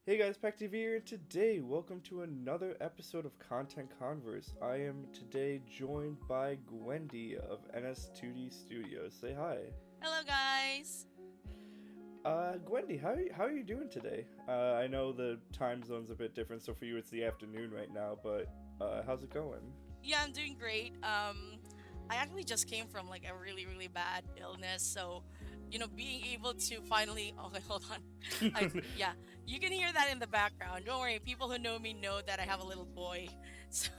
Hey guys, Pack TV here, and today, welcome to another episode of Content Converse. I am today joined by Gwendy of NS2D Studios. Say hi. Hello, guys. Gwendy, how are you doing today? I know the time zone's a bit different, so for you it's the afternoon right now, but how's it going? Yeah, I'm doing great. I actually just came from like a really bad illness, so being able to finally. Okay, hold on. Yeah, you can hear that in the background. Don't worry, people who know me know that I have a little boy. So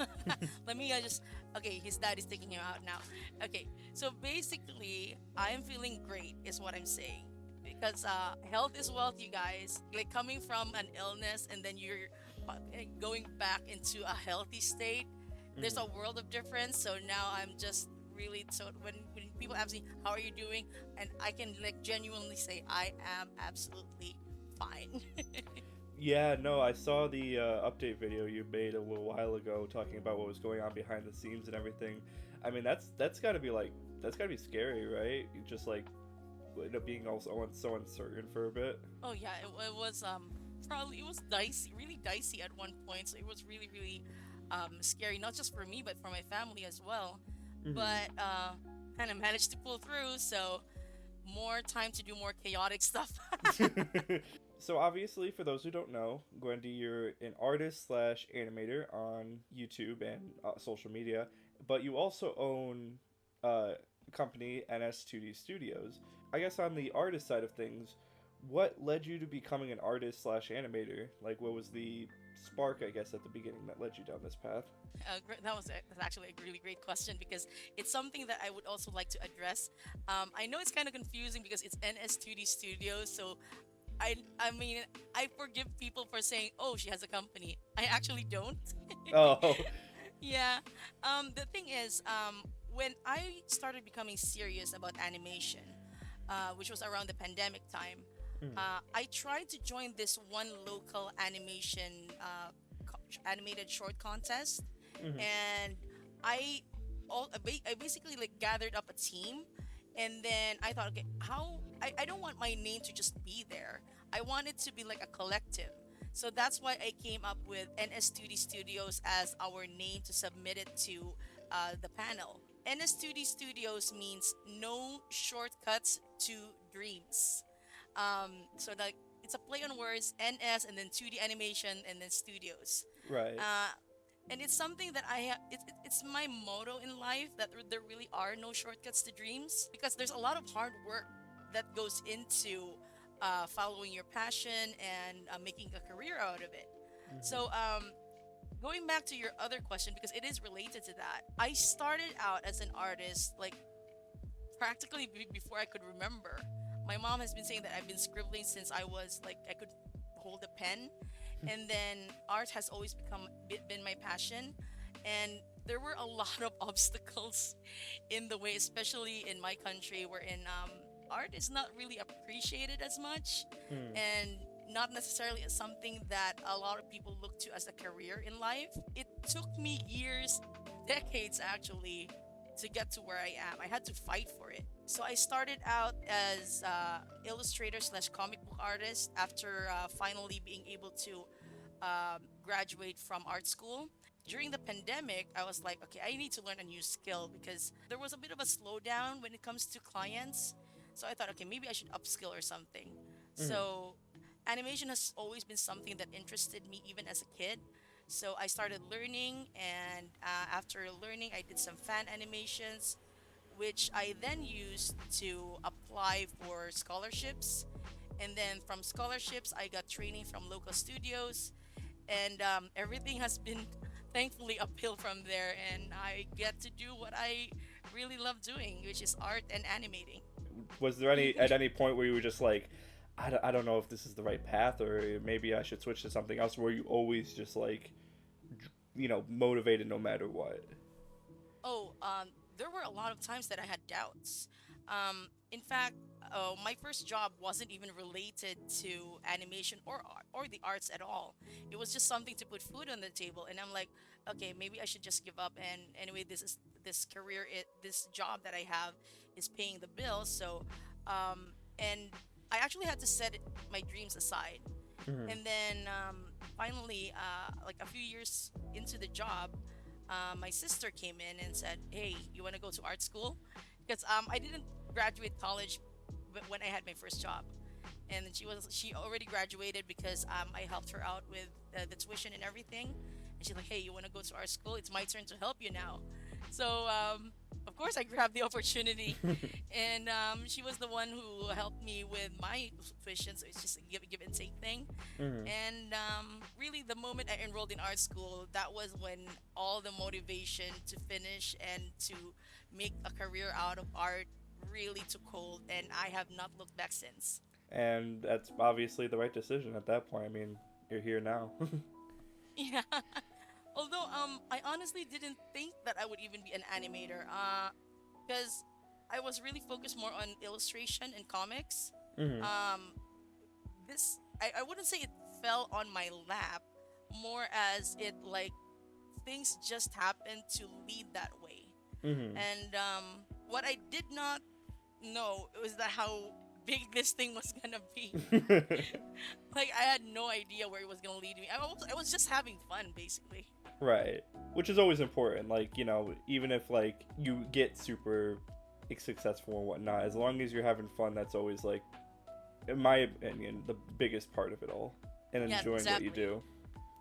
let me just. Okay, his dad is taking him out now. Okay, so basically, I am feeling great, is what I'm saying. Because health is wealth, you guys. Like coming from an illness and then you're going back into a healthy state, there's a Mhm. world of difference. So now I'm just really, so when people ask me how are you doing, and I can like genuinely say I am absolutely fine. Yeah, no, I saw the update video you made a little while ago talking about what was going on behind the scenes and everything. I mean, that's got to be that's got to be scary, right? You just like end up being also so uncertain for a bit. Oh yeah, it was probably, it was dicey, really dicey at one point. So it was really scary, not just for me but for my family as well. But kind of managed to pull through. So more time to do more chaotic stuff. So obviously, for those who don't know, Gwendy, you're an artist slash animator on YouTube and social media, but you also own company NS2D Studios. I guess on the artist side of things, what led you to becoming an artist slash animator? Like, what was the spark, I guess, at the beginning that led you down this path? That's actually a really great question because it's something that I would also like to address. I know it's kind of confusing because it's NS2D Studios, so I mean I forgive people for saying, "Oh, she has a company." I actually don't. Oh. Yeah. The thing is, when I started becoming serious about animation, which was around the pandemic time, Mm, I tried to join this one local animated short contest, mhm. and I I basically like gathered up a team, and then I thought, okay, I don't want my name to just be there. I want it to be like a collective. So that's why I came up with NS2D Studios as our name to submit it to the panel. NS2D Studios means no shortcuts to dreams. So that it's a play on words, NS and then 2D animation and then studios. Right. Uh, and it's something that it's my motto in life that there really are no shortcuts to dreams because there's a lot of hard work that goes into following your passion and making a career out of it. Mhm. So going back to your other question, because it is related to that, I started out as an artist like practically before I could remember. My mom has been saying that I've been scribbling since I was like I could hold a pen, and then art has always been my passion. And there were a lot of obstacles in the way, especially in my country, wherein art is not really appreciated as much, Mm. and not necessarily as something that a lot of people look to as a career in life. It took me years, decades actually, to get to where I am. I had to fight for it. So I started out as illustrator slash comic book artist after finally being able to graduate from art school. During the pandemic, I was like, okay, I need to learn a new skill because there was a bit of a slowdown when it comes to clients. So I thought, okay, maybe I should upskill or something. Mhm. So animation has always been something that interested me even as a kid. So I started learning, and after learning, I did some fan animations, which I then used to apply for scholarships. And then from scholarships, I got training from local studios, and everything has been thankfully uphill from there. And I get to do what I really love doing, which is art and animating. Was there any at any point where you were just like, I don't know if this is the right path or maybe I should switch to something else? Were you always just like, motivated no matter what? Oh, there were a lot of times that I had doubts. In fact, my first job wasn't even related to animation or art or the arts at all. It was just something to put food on the table, and I'm like, okay, maybe I should just give up. And anyway, this job that I have is paying the bills. So, and I actually had to set my dreams aside. Hmm. And then finally, like a few years into the job, my sister came in and said, "Hey, you want to go to art school?" Because I didn't graduate college when I had my first job, and she already graduated because I helped her out with the tuition and everything. And she's like, "Hey, you want to go to art school? It's my turn to help you now." So of course, I grabbed the opportunity, and she was the one who helped me with my tuition. So it's just a give and take thing. Hmm. And really, the moment I enrolled in art school, that was when all the motivation to finish and to make a career out of art really took hold, and I have not looked back since. And that's obviously the right decision at that point. I mean, you're here now. Yeah. Although I honestly didn't think that I would even be an animator. Because I was really focused more on illustration and comics. Hmm. Um, I wouldn't say it fell on my lap, more as it like things just happened to lead that way. Hmm. And what I did not know was that how big this thing was gonna be. Like I had no idea where it was gonna lead me. I was just having fun basically. Right. Which is always important. Like, even if like you get super successful and whatnot, as long as you're having fun, that's always like, in my opinion, the biggest part of it all. And Yeah, enjoying what you exactly. do.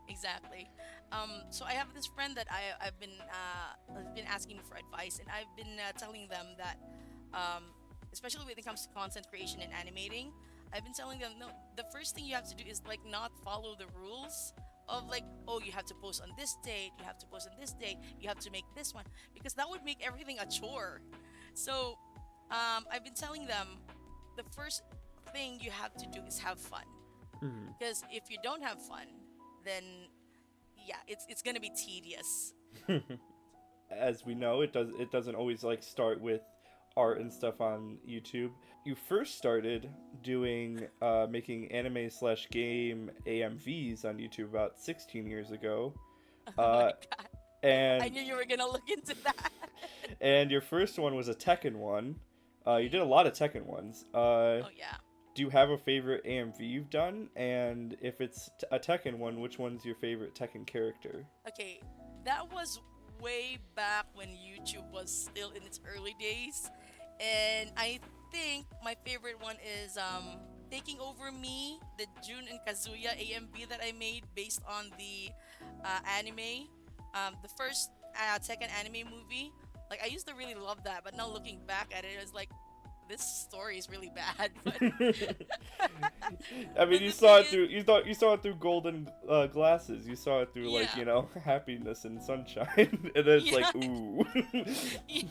Exactly. So I have this friend that I've been asking for advice, and I've been telling them that, um, especially when it comes to content creation and animating, I've been telling them no. The first thing you have to do is like not follow the rules of like, oh, you have to post on this date, you have to post on this date, you have to make this one, because that would make everything a chore. So I've been telling them the first thing you have to do is have fun, Hmm. because if you don't have fun, then yeah, it's gonna be tedious. As we know, it doesn't always like start with art and stuff on YouTube. You first started doing making anime slash game AMVs on YouTube about 16 years ago, Oh my uh, god, I and knew you were gonna look into that. and your first one was a Tekken one. You did a lot of Tekken ones. Oh yeah. Do you have a favorite AMV you've done? And if it's a Tekken one, which one's your favorite Tekken character? Okay, that was way back when YouTube was still in its early days, and I think my favorite one is Taking Over Me, the Jun and Kazuya AMV that I made based on the anime, the first Tekken anime movie. Like I used to really love that, but now looking back at it, it's like this story is really bad. But I mean, but you the saw thing it is, through you saw it through golden glasses. You saw it through like yeah, happiness and sunshine, and then it's like yeah, ooh. yeah.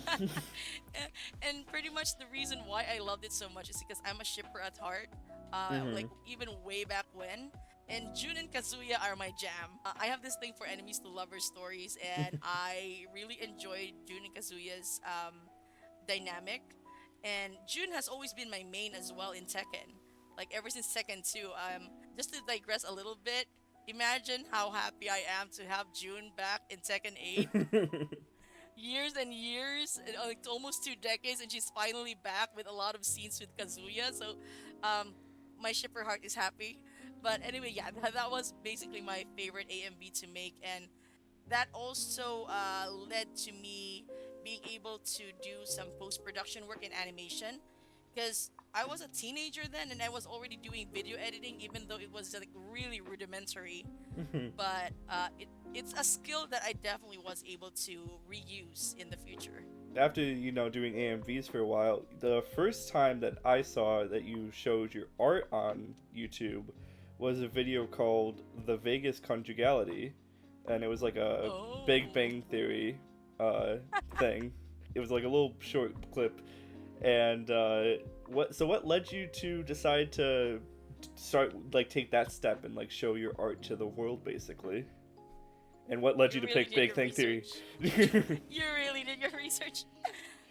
And pretty much the reason why I loved it so much is because I'm a shipper at heart. Like Hmm. even way back when. And Jun and Kazuya are my jam. I have this thing for enemies to lovers stories, and I really enjoyed Jun and Kazuya's dynamic. And Jun has always been my main as well in Tekken. Like ever since Tekken 2. Just to digress a little bit, imagine how happy I am to have Jun back in Tekken 8. Years and years, like almost 2 decades, and she's finally back with a lot of scenes with Kazuya. So, um, my shipper heart is happy. But anyway, yeah, that was basically my favorite AMV to make, and that also led to me being able to do some post production work in animation, because I was a teenager then, and I was already doing video editing, even though it was like really rudimentary. But it's a skill that I definitely was able to reuse in the future. After doing AMVs for a while, the first time that I saw that you showed your art on YouTube was a video called "The Vegas Conjugality," and it was like a Big Oh. Bang Theory uh, thing. It was like a little short clip, and what led you to decide to start like take that step and like show your art to the world basically? And what led You you to really pick did Big your Bang Theory? research. You really did your research.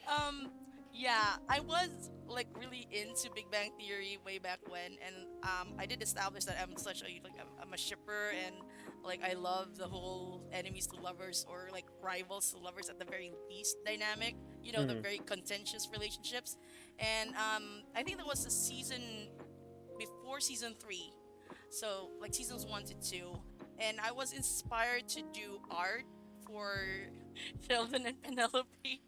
Um, yeah, I was like really into Big Bang Theory way back when, and I did establish that I'm such a like I'm a shipper, and like I love the whole enemies to lovers or like rivals to lovers at the very least dynamic. You know, the Hmm. very contentious relationships, and I think that was the season before season 3. So like seasons 1 to 2, and I was inspired to do art for Sheldon and Penelope.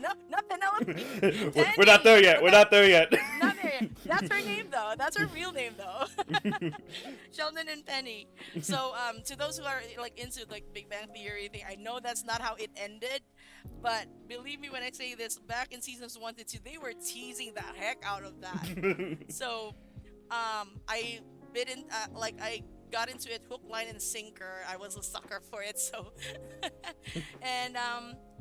No, not Penelope. We're not there Penny. yet. We're not there yet. Not there. That's her name though. That's her real name though. Sheldon and Penny. So to those who are like into like Big Bang Theory thing, I know that's not how it ended, but believe me when I say this, back in seasons 1 to 2, they were teasing the heck out of that. So I bit in like I got into it hook, line, and sinker. I was a sucker for it. So and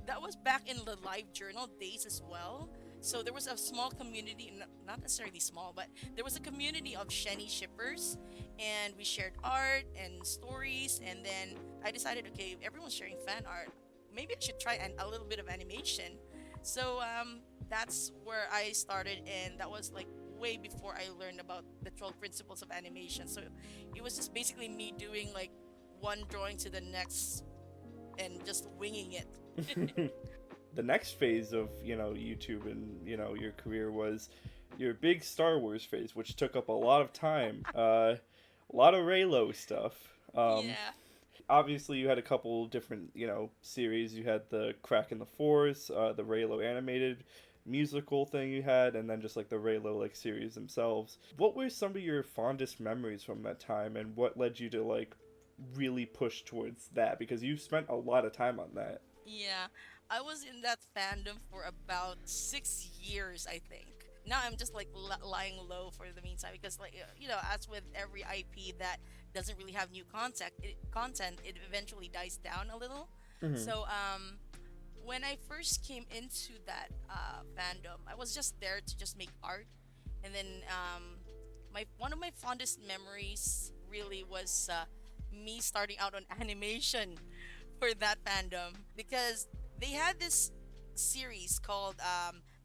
that was back in the live journal days as well. So there was a small community, not necessarily small, but there was a community of Shenny shippers, and we shared art and stories. And then I decided, okay, if everyone's sharing fan art, maybe I should try a little bit of animation. So that's where I started, and that was like way before I learned about the 12 principles of animation. So it was just basically me doing like one drawing to the next and just winging it. The next phase of YouTube and your career was your big Star Wars phase, which took up a lot of time. A lot of Reylo stuff. Yeah. Obviously, you had a couple different series. You had the Crack in the Force, the Reylo animated musical thing you had, and then just like the Reylo like series themselves. What were some of your fondest memories from that time, and what led you to like really push towards that? Because you spent a lot of time on that. Yeah, I was in that fandom for about 6 years, I think. Now I'm just like lying low for the meantime because, like, as with every IP that doesn't really have new content, it eventually dies down a little. Hmm. So, when I first came into that fandom, I was just there to just make art, and then my one of my fondest memories really was me starting out on animation for that fandom because they had this series called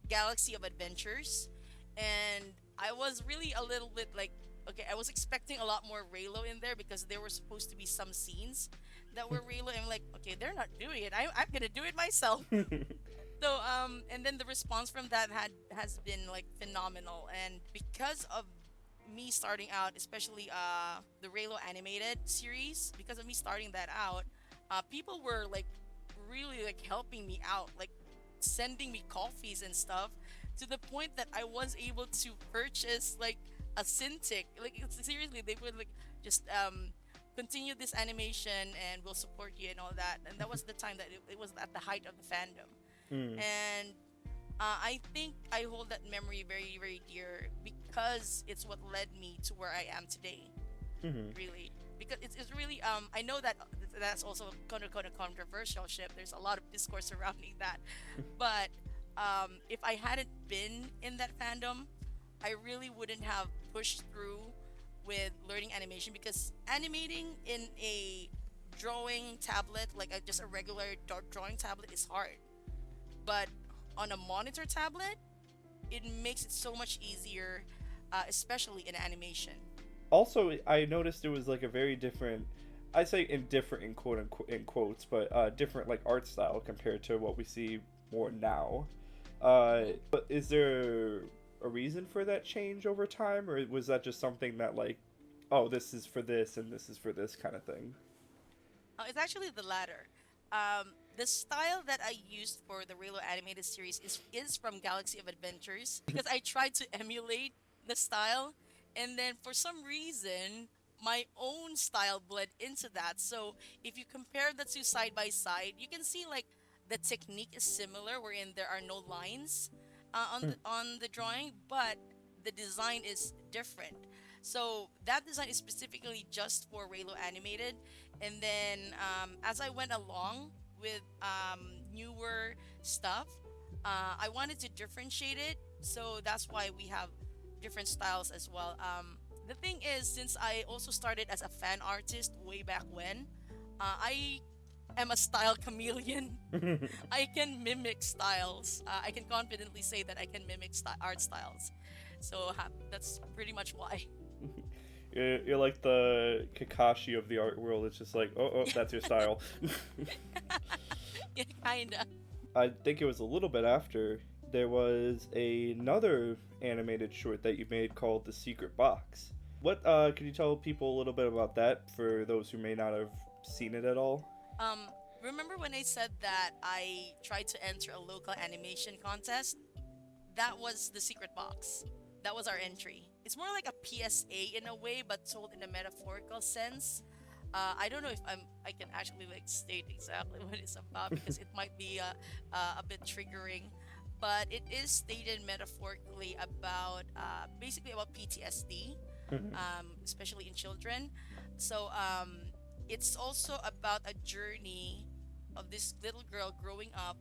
Galaxy of Adventures, and I was really a little bit like, okay, I was expecting a lot more Reylo in there because there were supposed to be some scenes that were Reylo, and I'm like, okay, they're not doing it. I'm gonna do it myself. So and then the response from that has been like phenomenal, and because of me starting out, especially the Reylo animated series, because of me starting that out, people were like really like helping me out, like sending me coffees and stuff, to the point that I was able to purchase like a Cintiq. Like seriously, they would like just continue this animation and we'll support you and all that. And that was the time that it was at the height of the fandom. Mm. And I think I hold that memory very, very dear because it's what led me to where I am today. Hmm. Really, because it's really I know that that's also kind of controversial ship. There's a lot of discourse surrounding that, but if I hadn't been in that fandom, I really wouldn't have pushed through with learning animation because animating in a drawing tablet, like just a regular drawing tablet, is hard. But on a monitor tablet, it makes it so much easier, especially in animation. Also, I noticed it was like a very different. I say indifferent in in quotes, but different like art style compared to what we see more now. But is there a reason for that change over time, or was that just something that like, oh, this is for this and this is for this kind of thing? It's actually the latter. The style that I used for the Reylo animated series is from Galaxy of Adventures because I tried to emulate the style, and then for some reason my own style bled into that. So if you compare the two side by side, you can see like the technique is similar, wherein there are no lines on the drawing, but the design is different. So that design is specifically just for Reylo animated, and then as I went along with newer stuff, I wanted to differentiate it. So that's why we have different styles as well. The thing is, since I also started as a fan artist way back when, I am a style chameleon. I can mimic styles. I can confidently say that I can mimic art styles. So that's pretty much why. You're like the Kakashi of the art world. It's just like, oh, that's your style. Yeah, kinda. I think it was a little bit after there was another animated short that you made called The Secret Box. What can you tell people a little bit about that for those who may not have seen it at all? Um, Remember when I said that I tried to enter a local animation contest? That was the secret box. That was our entry. It's more like a PSA in a way, but told in a metaphorical sense. I don't know if I can actually like state exactly what it's about because it might be a bit triggering, but it is stated metaphorically about basically about PTSD, Mhm. especially in children. So it's also about a journey of this little girl growing up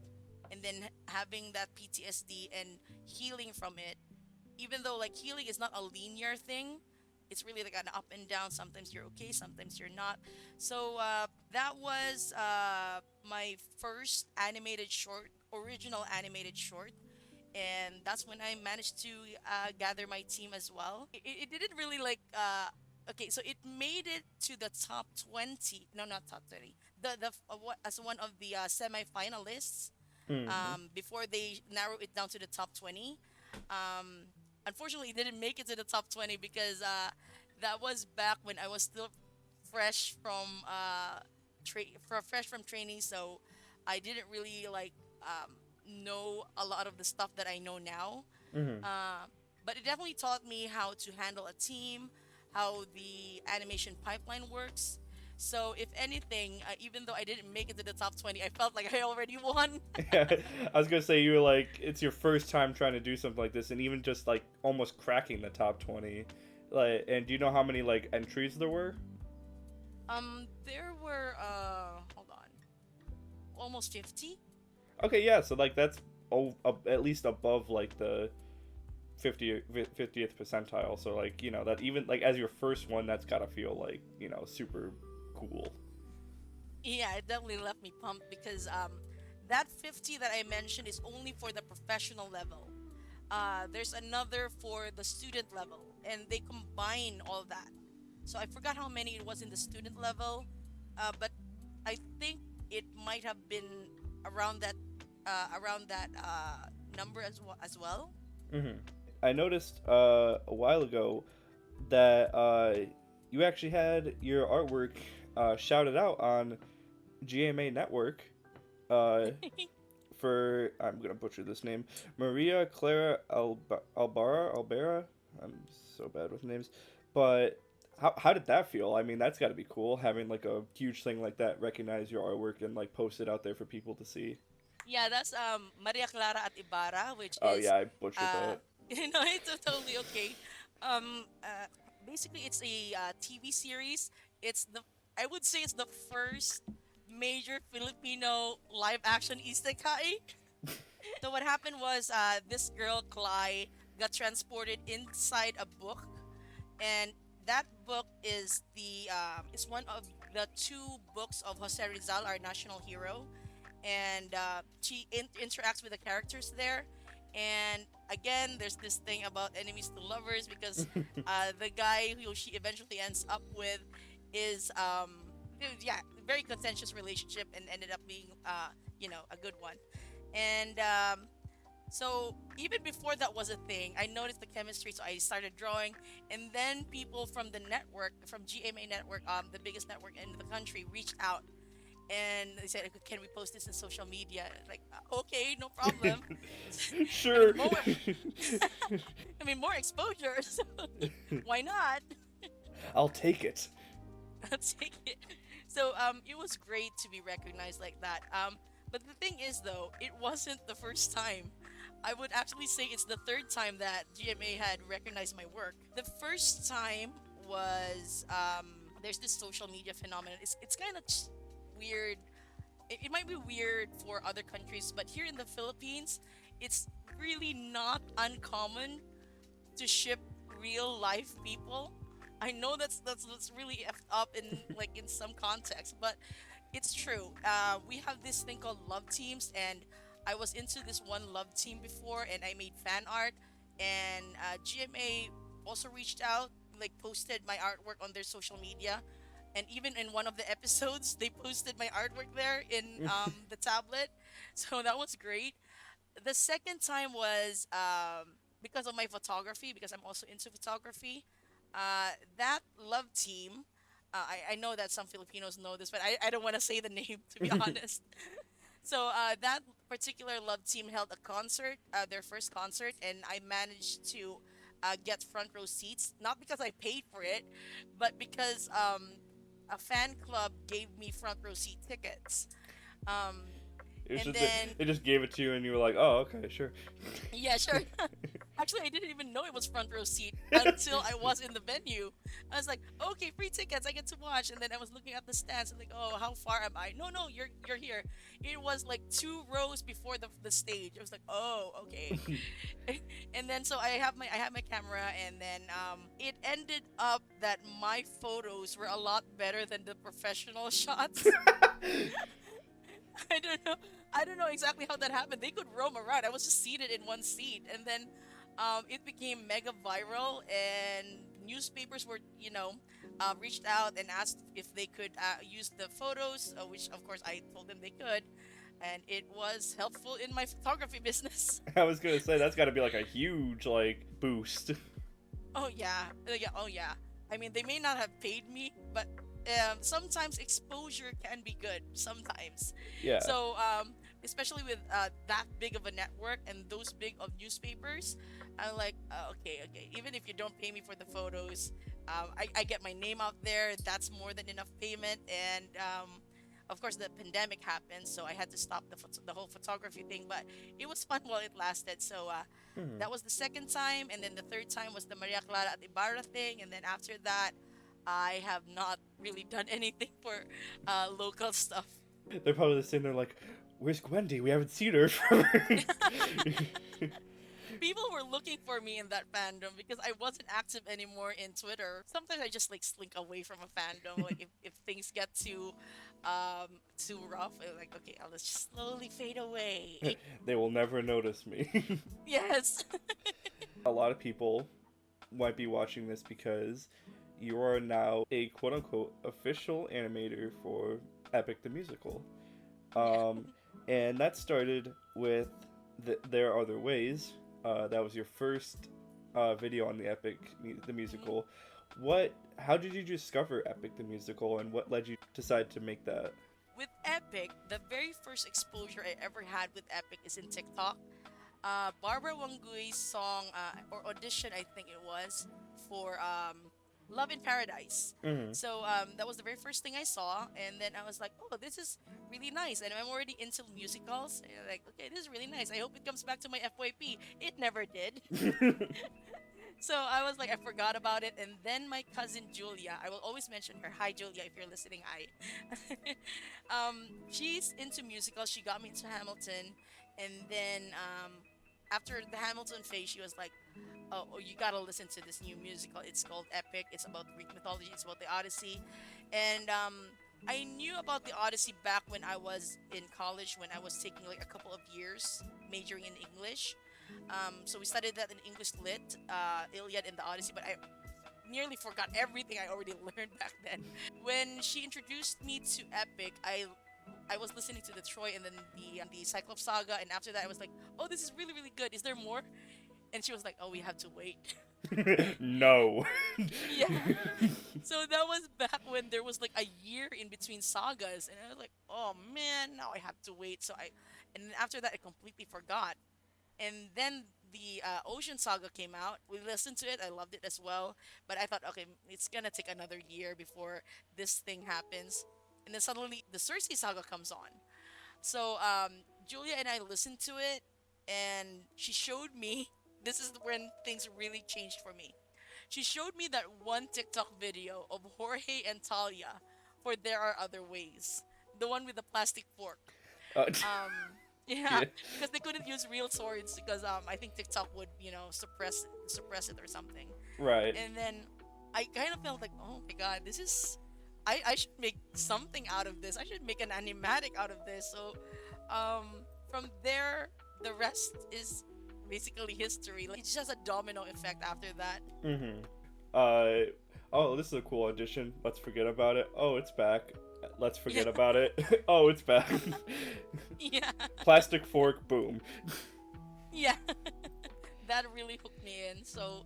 and then having that PTSD and healing from it. Even though like healing is not a linear thing, it's really like an up and down. Sometimes you're okay, sometimes you're not. So that was my first animated short, original animated short, and that's when I managed to gather my team as well. It didn't really like okay, so it made it to the top 20. No, not top 20. The what as one of the semi-finalists Mhm. before they narrow it down to the top 20. Um, Unfortunately, it didn't make it to the top 20 because that was back when I was still fresh from fresh from training, so I didn't really like know a lot of the stuff that I know now. Mhm. Uh, but it definitely taught me how to handle a team, how the animation pipeline works. So, if anything, even though I didn't make it to the top 20, I felt like I already won. I was gonna say you were like it's your first time trying to do something like this, and even just like almost cracking the top 20. Like, and do you know how many like entries there were? There were hold on, almost 50. Okay, yeah. So like that's at least above like the 50th percentile. So like that even like as your first one, that's gotta feel like super cool. Yeah, it definitely left me pumped because that 50 that I mentioned is only for the professional level. There's another for the student level, and they combine all that. So I forgot how many it was in the student level, but I think it might have been around that number as well. Hmm. I noticed a while ago that you actually had your artwork shouted out on GMA Network uh, for I'm gonna butcher this name, Maria Clara Albera. I'm so bad with names, but how did that feel? I mean, that's got to be cool having like a huge thing like that recognize your artwork and like post it out there for people to see. Yeah, that's Maria Clara at Ibarra, which Oh is yeah, I butchered uh that. it's totally okay. Basically it's a TV series. It's the I would say it's the first major Filipino live action isekai. So what happened was this girl Cly got transported inside a book, and that book is the is one of the two books of Jose Rizal, our national hero, and she interacts with the characters there. And again, there's this thing about enemies to lovers because the guy who she eventually ends up with is yeah, very contentious relationship and ended up being a good one. And so even before that was a thing, I noticed the chemistry, so I started drawing, and then people from the network, from GMA Network, the biggest network in the country, reached out and they said, "Okay, can we post this in social media?" Like, okay, no problem. I Sure. mean, more, I mean, more exposure. So why not? I'll take it. I'll take it. So it was great to be recognized like that. But the thing is, though, it wasn't the first time. I would actually say it's the third time that GMA had recognized my work. The first time was there's this social media phenomenon. It's kind of weird. It might be weird for other countries, but here in the Philippines, it's really not uncommon to ship real life people. I know that's really effed up in like in some context, but it's true. We have this thing called love teams, and I was into this one love team before, and I made fan art, and GMA also reached out, like posted my artwork on their social media, and even in one of the episodes, they posted my artwork there in the tablet, so that was great. The second time was because of my photography, because I'm also into photography. That love team, I know that some Filipinos know this, but I don't want to say the name to be honest. So that particular love team held a concert, their first concert, and I managed to get front row seats. Not because I paid for it, but because a fan club gave me front row seat tickets. Um, It was and just then they just gave it to you, and you were like, "Oh, okay, sure." yeah, sure. Actually, I didn't even know it was front row seat until I was in the venue. I was like, okay, free tickets, I get to watch. And then I was looking at the stands and like, oh, how far am I? No, no, you're here. It was like 2 rows before the stage. I was like, oh, okay. And then so I had my camera, and then it ended up that my photos were a lot better than the professional shots. I don't know. I don't know exactly how that happened. They could roam around. I was just seated in one seat, and then it became mega viral, and newspapers were, reached out and asked if they could use the photos, which of course I told them they could, and it was helpful in my photography business. I was gonna say that's got to be like a huge like boost. Oh yeah, yeah, oh yeah. I mean, they may not have paid me, but sometimes exposure can be good. Sometimes, Yeah. so especially with that big of a network and those big of newspapers, I'm like, okay, okay. Even if you don't pay me for the photos, I get my name out there. That's more than enough payment. And of course, the pandemic happened, so I had to stop the whole photography thing. But it was fun while it lasted. So Hmm. that was the second time, and then the third time was the Maria Clara at Ibarra thing, and then after that, I have not really done anything for local stuff. They're probably sitting there like, "Where's Gwendy? We haven't seen her." For... People were looking for me in that fandom because I wasn't active anymore in Twitter. Sometimes I just like slink away from a fandom. Like if things get too rough, I'm like, okay, I'll just slowly fade away. They will never notice me. Yes. A lot of people might be watching this because you are now a quote unquote official animator for Epic the Musical. Yeah. Um, and that started with There Are Other Ways. That was your first video on the the Mhm. Musical. How did you discover Epic the Musical, and what led you to decide to make that? With Epic, the very first exposure I ever had with Epic is in TikTok. Barbara Wangui's song or audition, I think it was, for Love in Paradise. Mm-hmm. So that was the very first thing I saw, and then I was like, "Oh, this is really nice." And I'm already into musicals. And I'm like, "Okay, this is really nice. I hope it comes back to my FYP." It never did. So I was like, I forgot about it. And then my cousin Julia, I will always mention her. Hi, Julia, if you're listening. Hi. She's into musicals. She got me into Hamilton, and then after the Hamilton phase, she was like, oh, you gotta listen to this new musical. It's called Epic. It's about Greek mythology. It's about the Odyssey, and I knew about the Odyssey back when I was in college, when I was taking like a couple of years majoring in English. So we studied that in English Lit, Iliad and the Odyssey, but I nearly forgot everything I already learned back then. When she introduced me to Epic, I was listening to the Troy and then the Cyclops saga, and after that I was like, oh, this is really really good. Is there more? And she was like, oh, we have to wait. No. Yeah. So that was back when there was like a year in between sagas, and I was like, oh man, now I have to wait. And then after that I completely forgot. And then the Ocean Saga came out. We listened to it. I loved it as well. But I thought, okay, it's gonna take another year before this thing happens. And then suddenly the Cersei Saga comes on. So Julia and I listened to it, and she showed me. This is when things really changed for me. She showed me that one TikTok video of Jorge and Talia for There Are Other Ways. The one with the plastic fork. Uh, Yeah, yeah. because they couldn't use real swords because I think TikTok would suppress it or something. Right. And then I kind of felt like, oh my god, this is I should make something out of this. I should make an animatic out of this. So from there the rest is basically history. Like it's just a domino effect after that. Mm-hmm. Oh, this is a cool audition. Let's forget about it. Oh, it's back. Let's Yeah. forget about it. Oh, it's back. Yeah. Plastic fork, boom. Yeah. That really hooked me in. So,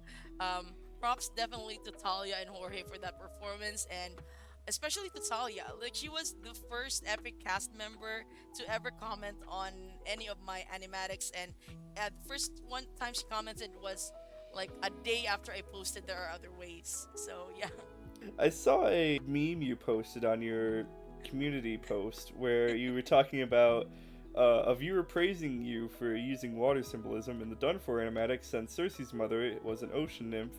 props definitely to Talia and Jorge for that performance, and especially to Talia. Like, she was the first Epic cast member to ever comment on any of my animatics, and at first one time she commented was like a day after I posted There Are Other Ways. So yeah. I saw a meme you posted on your community post where you were talking about a viewer praising you for using water symbolism in the Done For animatic since Cersei's mother was an ocean nymph.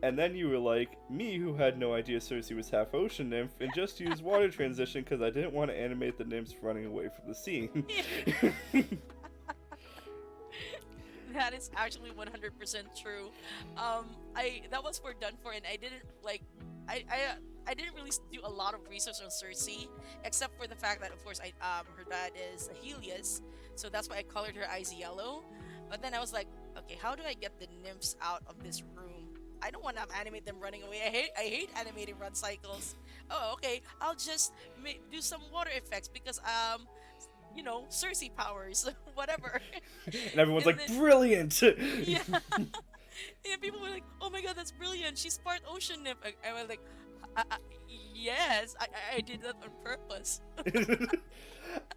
And then you were like, me who had no idea Cersei was half ocean nymph and just used water transition because I didn't want to animate the nymphs running away from the scene. That is actually 100% true. That was for Done For, and I didn't like I didn't really do a lot of research on Cersei, except for the fact that, of course, her dad is a Helios, so that's why I colored her eyes yellow. But then I was like, okay, how do I get the nymphs out of this room? I don't want to animate them running away. I hate animating run cycles. Oh, okay, I'll just do some water effects because Cersei powers, whatever. And everyone's And like, then, brilliant! yeah. And people were like, "Oh my god, that's brilliant! She's part ocean nymph." I was like, "Yes, I did that on purpose."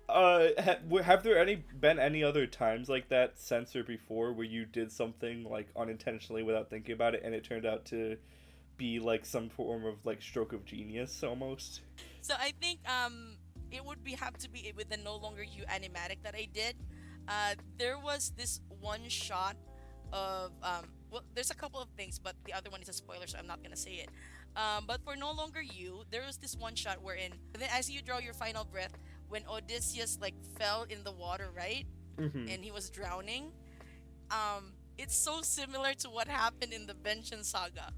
Have there been any other times like that since or before where you did something like unintentionally without thinking about it and it turned out to be like some form of like stroke of genius almost? So I think it would have to be with the No Longer You animatic that I did. There was this one shot of well, there's a couple of things, but the other one is a spoiler, so I'm not gonna say it. But for No Longer You, there was this one shot wherein, then as you draw your final breath, when Odysseus like fell in the water, right, and he was drowning. It's so similar to what happened in the Vengeance Saga,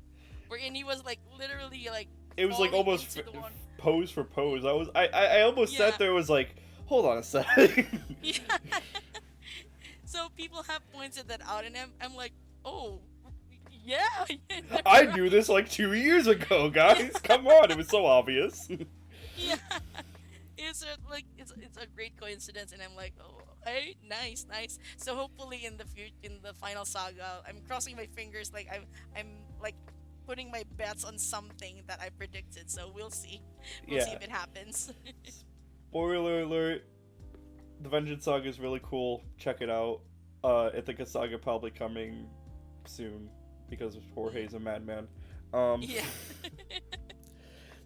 wherein he was like literally like. It was like almost pose for pose. I almost Yeah. sat there was like, hold on a sec. Yeah. So people have pointed that out, and I'm like, oh, yeah. I knew this like 2 years ago, guys. Come on, it was so obvious. Yeah. It's a great coincidence, and I'm like, oh, hey, nice. So hopefully in the final saga, I'm crossing my fingers, like I'm like putting my bets on something that I predicted. So we'll see. We'll see if it happens. Spoiler alert. The Vengeance Saga is really cool. Check it out. I think a saga probably coming soon because Jorge's a madman. Yeah.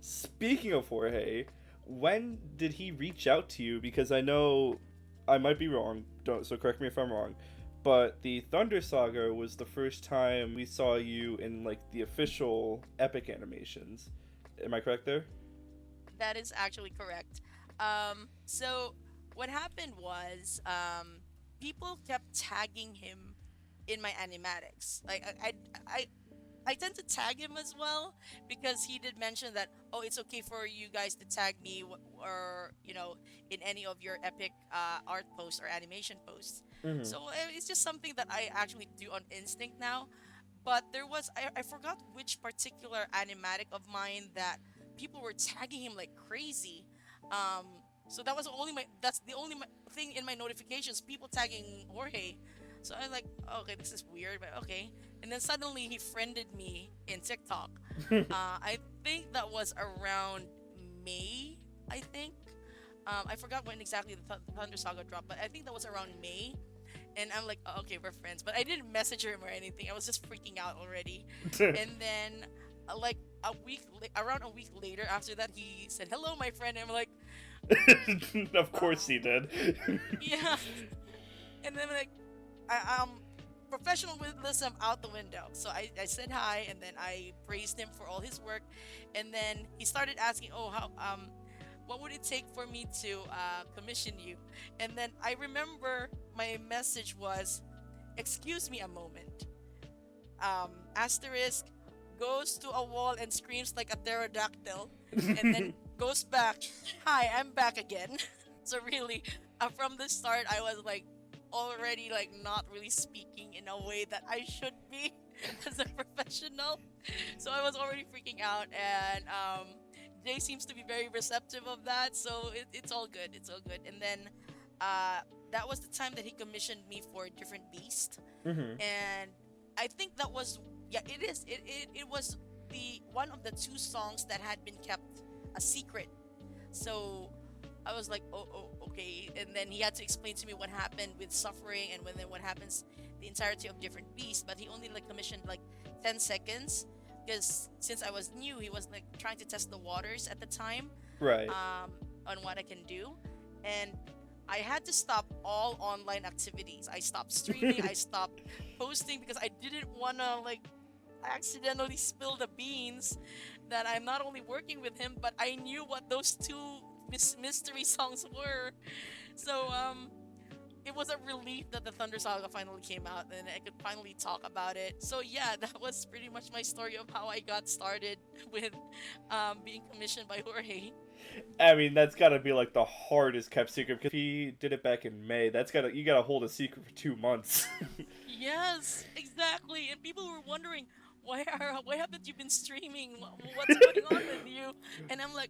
Speaking of Jorge, when did he reach out to you? Because I know I might be wrong, so correct me if I'm wrong, but the Thunder Saga was the first time we saw you in like the official Epic animations. Am I correct there? That is actually correct. So what happened was, people kept tagging him in my animatics. Like I tend to tag him as well because he did mention that, oh, it's okay for you guys to tag me or in any of your epic art posts or animation posts. So it's just something that I actually do on instinct now. But there was I forgot which particular animatic of mine that people were tagging him like crazy. So that's the only thing in my notifications, people tagging Jorge. So I'm like, okay, this is weird, but okay. And then suddenly he friended me in TikTok. I think that was around May, I think. I forgot when exactly the Thunder Saga dropped, but I think that was around May. And I'm like, oh, okay, we're friends. But I didn't message him or anything. I was just freaking out already. And then, like around a week later, after that, he said, "Hello, my friend." And I'm like, of course he did. yeah. And then like, professionalism out the window. So I said hi, and then I praised him for all his work. And then he started asking, oh, how what would it take for me to commission you? And then I remember my message was, excuse me a moment. Asterisk goes to a wall and screams like a pterodactyl, and then goes back. Hi, I'm back again. So really, from the start, I was like already like not really speaking in a way that I should be as a professional. So I was already freaking out, and Jay seems to be very receptive of that. So it's all good. It's all good. And then that was the time that he commissioned me for Different Beast, and I think that was Yeah, it is. It was the one of the two songs that had been kept a secret. So I was like, oh, okay. And then he had to explain to me what happened with suffering and when then what happens the entirety of different beasts. But he only like commissioned like 10 seconds because since I was new, he was like trying to test the waters at the time, Right. on what I can do. And I had to stop all online activities. I stopped streaming. I stopped posting because I didn't want to like accidentally spill the beans that I'm not only working with him, but I knew what those two mystery songs were. So it was a relief that the Thunder Saga finally came out and I could finally talk about it. So yeah, that was pretty much my story of how I got started with being commissioned by Jorge. I mean, that's got to be like the hardest kept secret because he did it back in May. That's got to you got to hold a secret for 2 months. Yes, exactly. And people were wondering, why haven't you been streaming? What's going on with you? And I'm like,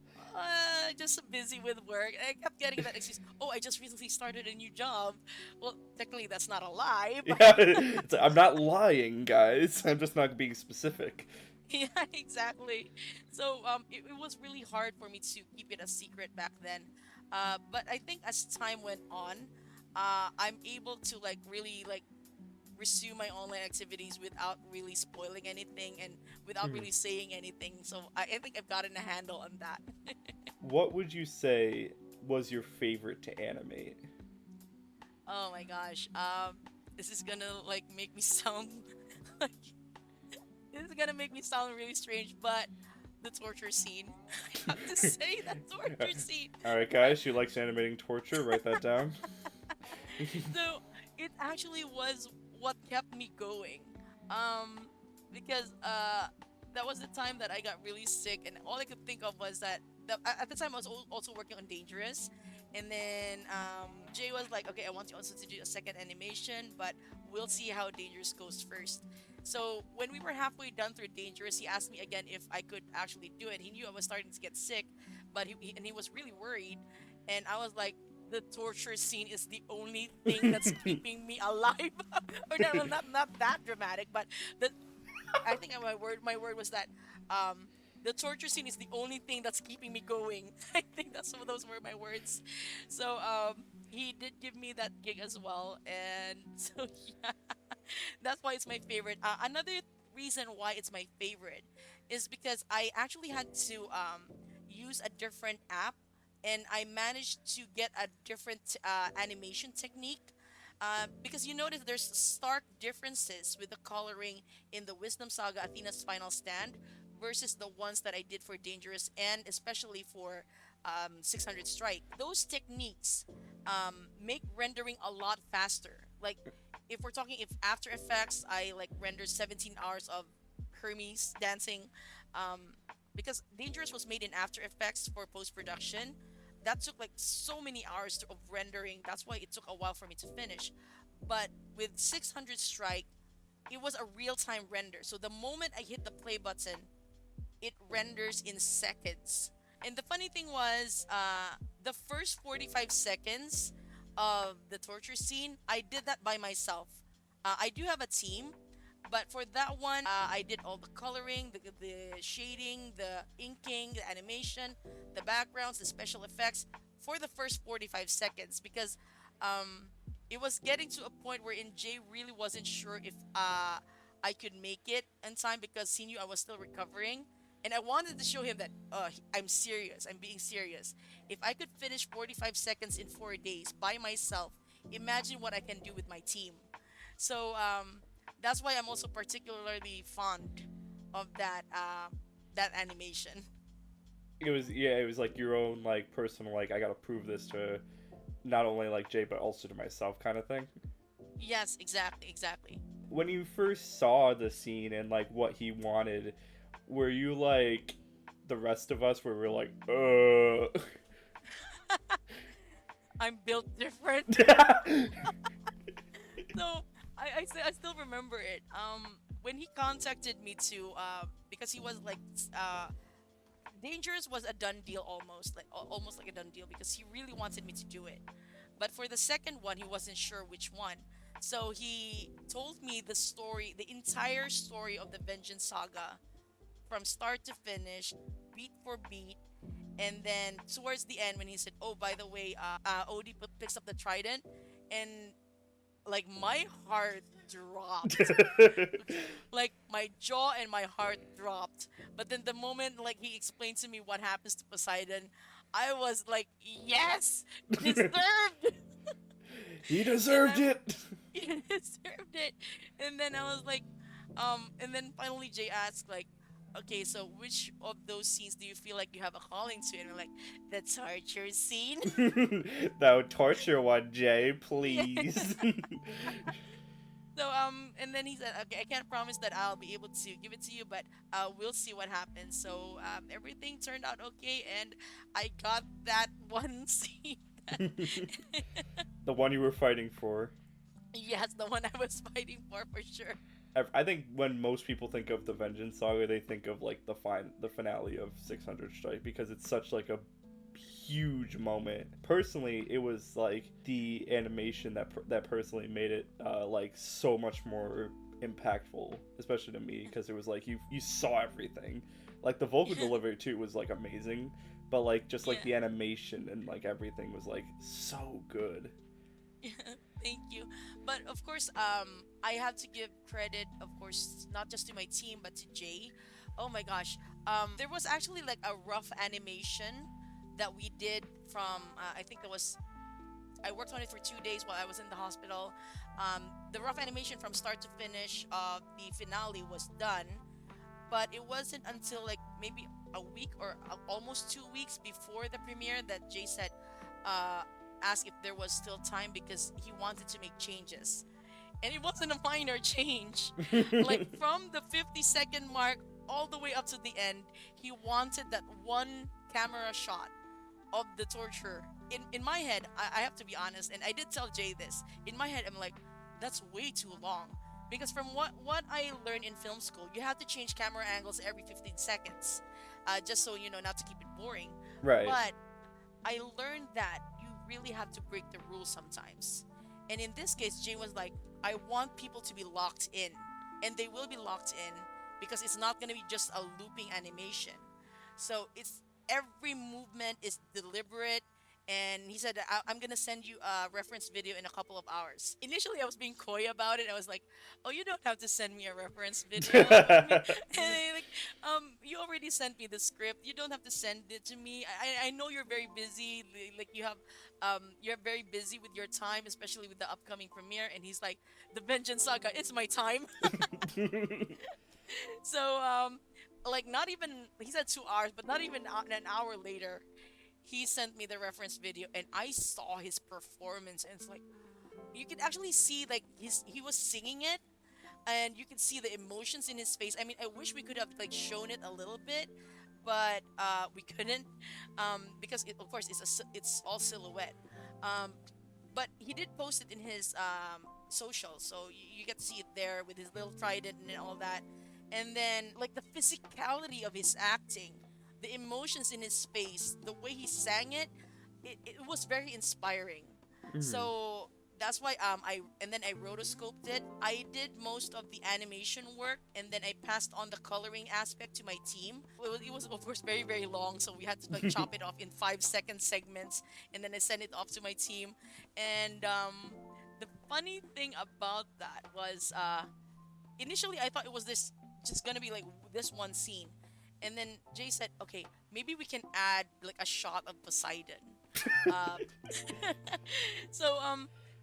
just busy with work. And I kept getting that excuse. Oh, I just recently started a new job. Well, technically that's not a lie, but Yeah, I'm not lying, guys. I'm just not being specific. yeah, exactly. So it was really hard for me to keep it a secret back then. But I think as time went on, I'm able to like really like resume my online activities without really spoiling anything and without Hmm. really saying anything. So I think I've gotten a handle on that. What would you say was your favorite to animate? Oh my gosh. This is gonna like make me sound like this is gonna make me sound really strange, but the torture scene. I have to say that torture scene. All right, guys. She likes animating torture. Write that down. So it actually was what kept me going. Um, because that was the time that I got really sick, and all I could think of was that at the time I was also working on Dangerous, and then Jay was like, "Okay, I want you also to do a second animation, but we'll see how Dangerous goes first." So when we were halfway done through Dangerous, he asked me again if I could actually do it. He knew I was starting to get sick, but he was really worried, and I was like, the torture scene is the only thing that's keeping me alive. Or no, well, not that dramatic, but the I think my word was that the torture scene is the only thing that's keeping me going. I think that's some of those were my words. So he did give me that gig as well, and so yeah, that's why it's my favorite. Another reason why it's my favorite is because I actually had to use a different app, and I managed to get a different animation technique. Because you notice there's stark differences with the coloring in the Wisdom Saga Athena's Final Stand versus the ones that I did for Dangerous and especially for 600 Strike. Those techniques make rendering a lot faster. Like if we're talking if After Effects, I like rendered 17 hours of Hermes dancing, um, because Dangerous was made in After Effects for post production. That took like so many hours of rendering. That's why it took a while for me to finish. But with 600 Strike, it was a real time render. So the moment I hit the play button, it renders in seconds. And the funny thing was, the first 45 seconds of the torture scene, I did that by myself. I do have a team, but for that one, I did all the coloring, the shading, the inking, the animation, the backgrounds, the special effects for the first 45 seconds because um, it was getting to a point where in Jay really wasn't sure if I could make it in time because he knew I was still recovering. And I wanted to show him that I'm serious. I'm being serious. If I could finish 45 seconds in 4 days by myself, imagine what I can do with my team. So that's why I'm also particularly fond of that animation. It was yeah. It was like your own like personal like I gotta prove this to not only like Jay but also to myself kind of thing. Yes, exactly, exactly. When you first saw the scene and like what he wanted, were you like the rest of us where we're like, I'm built different. So I still remember it. When he contacted me to because he was like Dangerous was a done deal almost like almost like a done deal because he really wanted me to do it. But for the second one, he wasn't sure which one. So he told me the story, the entire story of the Vengeance Saga from start to finish, beat for beat. And then towards the end, when he said, "Oh, by the way, Odie picks up the trident," and like my heart dropped, like my jaw and my heart dropped. But then the moment like he explained to me what happens to Poseidon, I was like, "Yes, deserved." He And deserved I'm it. He deserved it. And then I was like, and then finally Jay asked like, okay, so which of those scenes do you feel like you have a calling to? And I'm like, the torture scene. That would torture one, Jay, Yeah. please. So and then he said, okay, I can't promise that I'll be able to give it to you, but we'll see what happens. So everything turned out okay, and I got that one scene. That The one you were fighting for. yes, the one I was fighting for sure. I think when most people think of the Vengeance Saga, they think of like the finale of 600 Strike because it's such like a huge moment. Personally, it was like the animation that personally made it like so much more impactful, especially to me because it was like you saw everything. Like the vocal delivery too was like amazing, but like just like Yeah. the animation and like everything was like so good. Thank you. But of course, I have to give credit, of course, not just to my team, but to Jay. Oh my gosh. There was actually like a rough animation that we did from, I think it was, I worked on it for 2 days while I was in the hospital. The rough animation from start to finish of the finale was done, but it wasn't until like maybe a week or almost 2 weeks before the premiere that Jay said, uh, asked if there was still time because he wanted to make changes. And it wasn't a minor change. Like from the 50-second mark all the way up to the end, he wanted that one camera shot of the torture. In my head, I have to be honest, and I did tell Jay this. In my head, I'm like, that's way too long. Because from what I learned in film school, you have to change camera angles every 15 seconds, just so you know not to keep it boring. Right. But I learned that you really have to break the rules sometimes. And in this case, Jay was like, I want people to be locked in. And they will be locked in because it's not going to be just a looping animation. So it's every movement is deliberate. And he said, I'm going to send you a reference video in a couple of hours. Initially, I was being coy about it. I was like, oh, you don't have to send me a reference video. I mean, like, you already sent me the script. You don't have to send it to me. I know you're very busy. Like, you're very busy with your time, especially with the upcoming premiere. And he's like, the Vengeance Saga, it's my time. So, like, not even, he said 2 hours, but not even an hour later, he sent me the reference video and I saw his performance and it's like you could actually see like he was singing it and you could see the emotions in his face. I mean, I wish we could have like shown it a little bit, but we couldn't because of course it's all silhouette. Um, but he did post it in his social, so you get to see it there with his little trident and all that. And then like the physicality of his acting, the emotions in his face, the way he sang it, it was very inspiring. Mhm. So that's why and then I rotoscoped it. I did most of the animation work and then I passed on the coloring aspect to my team. It was of course very long, so we had to like chop it off in 5 second segments and then I sent it off to my team. And the funny thing about that was initially I thought it was this just gonna be like this one scene. And then Jay said, okay, maybe we can add like a shot of Poseidon. Uh, so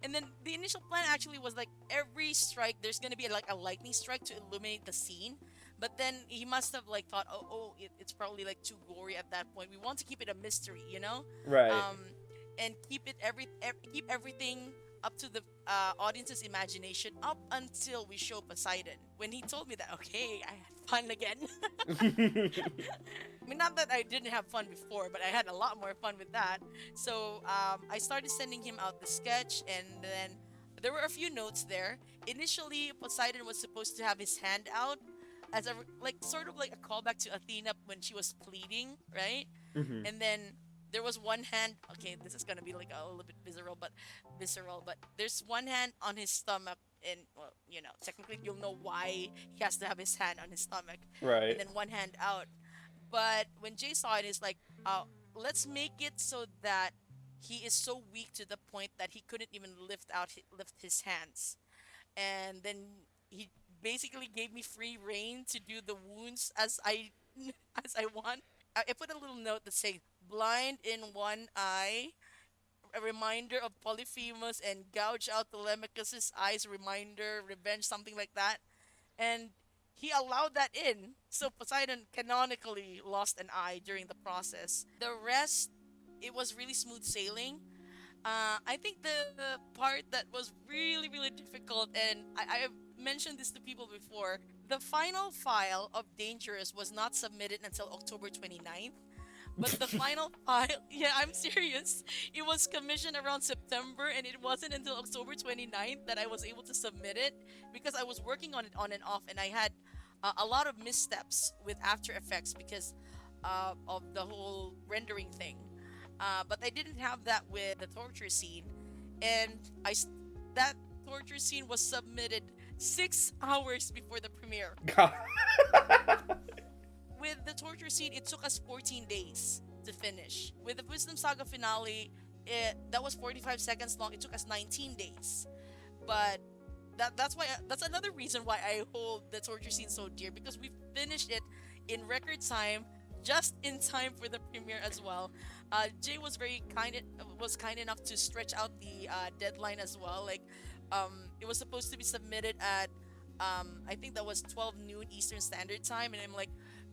and then the initial plan actually was like every strike there's gonna be like a lightning strike to illuminate the scene. But then he must have like thought, it's probably like too gory at that point. We want to keep it a mystery, you know, Right. um, and keep everything up to the audience's imagination up until we show Poseidon. When he told me that, okay, I had fun again. I mean, not that I didn't have fun before, but I had a lot more fun with that. So I started sending him out the sketch, and then there were a few notes there. Initially, Poseidon was supposed to have his hand out as a like sort of like a callback to Athena when she was pleading, right? Mhm. And then there was one hand. Okay, this is gonna be like a little bit visceral, but there's one hand on his stomach, and well, technically you'll know why he has to have his hand on his stomach, and Right. then one hand out. But when Jay saw it, it's like, let's make it so that he is so weak to the point that he couldn't even lift his hands, and then he basically gave me free reign to do the wounds as I as I want. I put a little note that says blind in one eye, a reminder of Polyphemus, and gouge out Telemachus's eyes, reminder, revenge, something like that. And he allowed that in, so Poseidon canonically lost an eye during the process. The rest, it was really smooth sailing. I think the part that was really, really difficult, and I've mentioned this to people before, the final file of Dangerous was not submitted until October 29th. But the final file, yeah, I'm serious. It was commissioned around September, and it wasn't until October 29th that I was able to submit it because I was working on it on and off, and I had a lot of missteps with After Effects because of the whole rendering thing. But I didn't have that with the torture scene, and that torture scene was submitted 6 hours before the premiere. God. With the torture scene, it took us 14 days to finish. With the Wisdom Saga finale, that was 45 seconds long. It took us 19 days. But that's another reason why I hold the torture scene so dear, because we finished it in record time, just in time for the premiere as well. Jay was kind enough to stretch out the deadline as well. Like, it was supposed to be submitted at I think that was 12 noon Eastern Standard Time, and I'm like,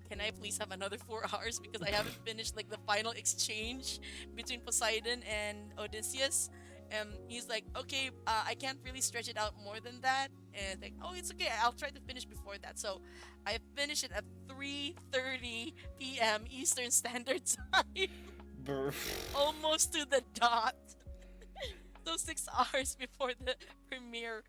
can I please have another 4 hours because I haven't finished like the final exchange between Poseidon and Odysseus. And he's like, okay, I can't really stretch it out more than that. And like, oh, it's okay. I'll try to finish before that. So I finished it at 3:30 p.m. Eastern Standard Time, almost to the dot. So 6 hours before the premiere.